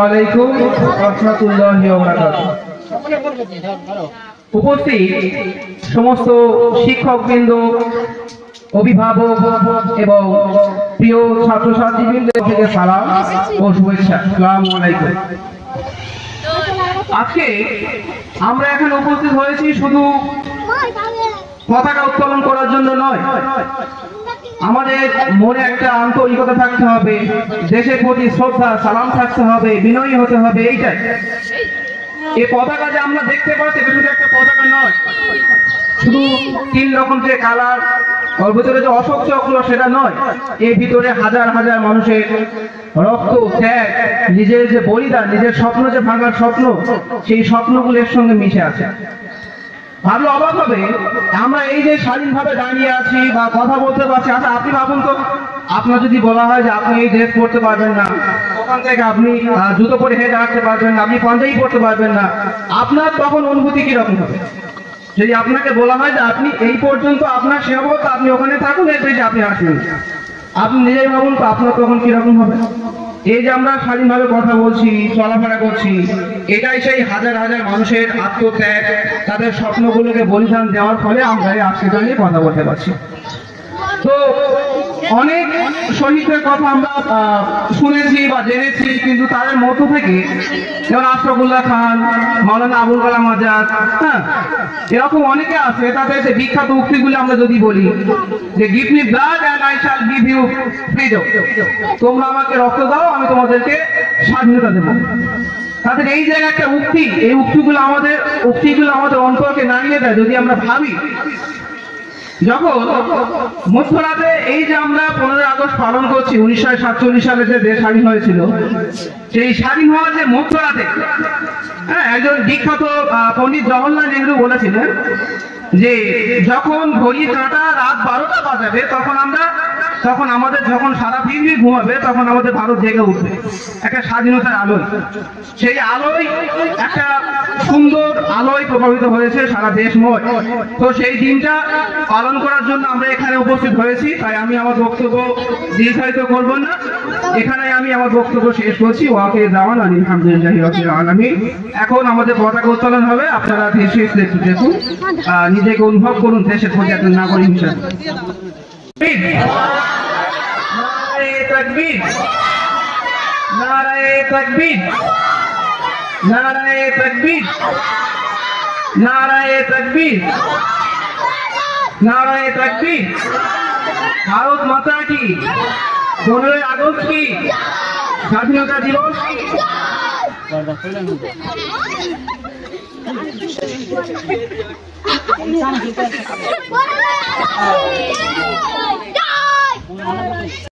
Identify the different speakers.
Speaker 1: আলাইকুম রাহমাতুল্লাহি ওয়া বারাকাতুহু। উপস্থিত সমস্ত শিক্ষকবৃন্দ, অভিভাবক এবং প্রিয় ছাত্রছাত্রীবৃন্দের থেকে সালাম ও শুভেচ্ছা। আসসালামু আলাইকুম। আজকে আমরা এখানে উপস্থিত হয়েছি শুধু পতাকা উত্তোলন করার জন্য নয়, আমাদের মনে একটা আন্তরিকতা থাকতে হবে, দেশের প্রতি শ্রদ্ধা সালাম থাকতে হবে, বিনয়ী হতে হবে। এইটাই এই পতাকা যে আমরা দেখতে পাচ্ছি, এটা শুধু একটা পতাকা নয়, শুধু 3 রকম যে কালার, ওর ভিতরে যে অশোক চক্র সেটা নয়। এর ভিতরে হাজার হাজার মানুষের রক্ত, ত্যাগ, নিজের যে বলিদান, নিজের স্বপ্ন যে ভাঙার স্বপ্ন, সেই স্বপ্নগুলোর সঙ্গে মিশে আছে। ভাবলে অবাক হবে, আমরা এই যে স্বাধীনভাবে দাঁড়িয়ে আছি বা কথা বলতে পারছি। আচ্ছা, আপনি ভাবুন তো, আপনার যদি বলা হয় যে আপনি এই ড্রেস পরতে পারবেন না, ওখান থেকে আপনি জুতো পরে হেঁটে আসতে পারবেন না, আপনি পাঞ্জাবি পরতে পারবেন না, আপনার তখন অনুভূতি কিরকম হবে? যদি আপনাকে বলা হয় যে আপনি এই পর্যন্ত আপনার সীমাবদ্ধ, আপনি ওখানে থাকুন, এর বেশি আপনি আসবেন, আপনি নিজেই ভাবুন তো আপনার তখন কিরকম হবে? এই যে আমরা স্বাধীনভাবে কথা বলছি, চলাফেরা করছি, এটাই সেই হাজার হাজার মানুষের আত্মত্যাগ, তাদের স্বপ্নগুলোকে বলিদান দেওয়ার ফলে আমরা আজকে দাঁড়িয়ে কথা বলতে পারছি। তো অনেক শহীদদের কথা আমরা শুনেছি বা জেনেছি, কিন্তু তাদের মধ্য থেকে যেমন আশরাফুল্লাহ খান, মাওলানা আবুল কালাম আজাদ, এরকম অনেকে আছে। তাদের যে বিখ্যাত উক্তিগুলি আমরা যদি বলি যে give me blood and I shall give you freedom, তোমরা আমাকে রক্ত দাও, আমি তোমাদেরকে স্বাধীনতা দেবো। তাদের এই যে একটা উক্তি, এই উক্তিগুলো আমাদের অন্তরকে নাড়িয়ে দেয়। যদি আমরা ভাবি, যখন মধ্যরাতে এই যে আমরা 15ই আগস্ট পালন করছি, 1947 সালে যে দেশ স্বাধীন হয়েছিল, সেই স্বাধীন হওয়ার যে মধ্যরাতে একজন বিখ্যাত পণ্ডিত জওহরলাল নেহরু বলেছিলেন যে যখন ঘড়ির কাঁটা রাত 12টা বাজাবে, তখন আমাদের যখন সারা পৃথিবী ঘুমাবে, তখন আমাদের ভারত জেগে উঠবে একটা স্বাধীনতার আলোয়। সেই আলোয় একটা সুন্দর আলোয় প্রভাবিত হয়েছে সারা দেশময়। তো সেই দিনটা পালন করার জন্য আমরা এখানে উপস্থিত হয়েছি। তাই আমি আমার বক্তব্য দীর্ঘায়িত করব না, এখানে আমি আমার বক্তব্য শেষ করছি। ওয়াকে দাওয়ান আলহামদুলিল্লাহি রাব্বিল আলামিন। এখন আমাদের পতাকা উত্তোলন হবে। আপনারা দেশে একটু দেখুন, নিজেকে অনুভব করুন দেশের প্রতি একটা নাগরিক হিসেবে। নারায়ে তাকবীর, নারায়ে তাকবীর, নারায়ে তাকবীর, নারায়ে তাকবীর, নারায়ে তাকবীর। ভারত মাতা কি, 15ই আগস্ট কি, স্বাধীনতা দিবস।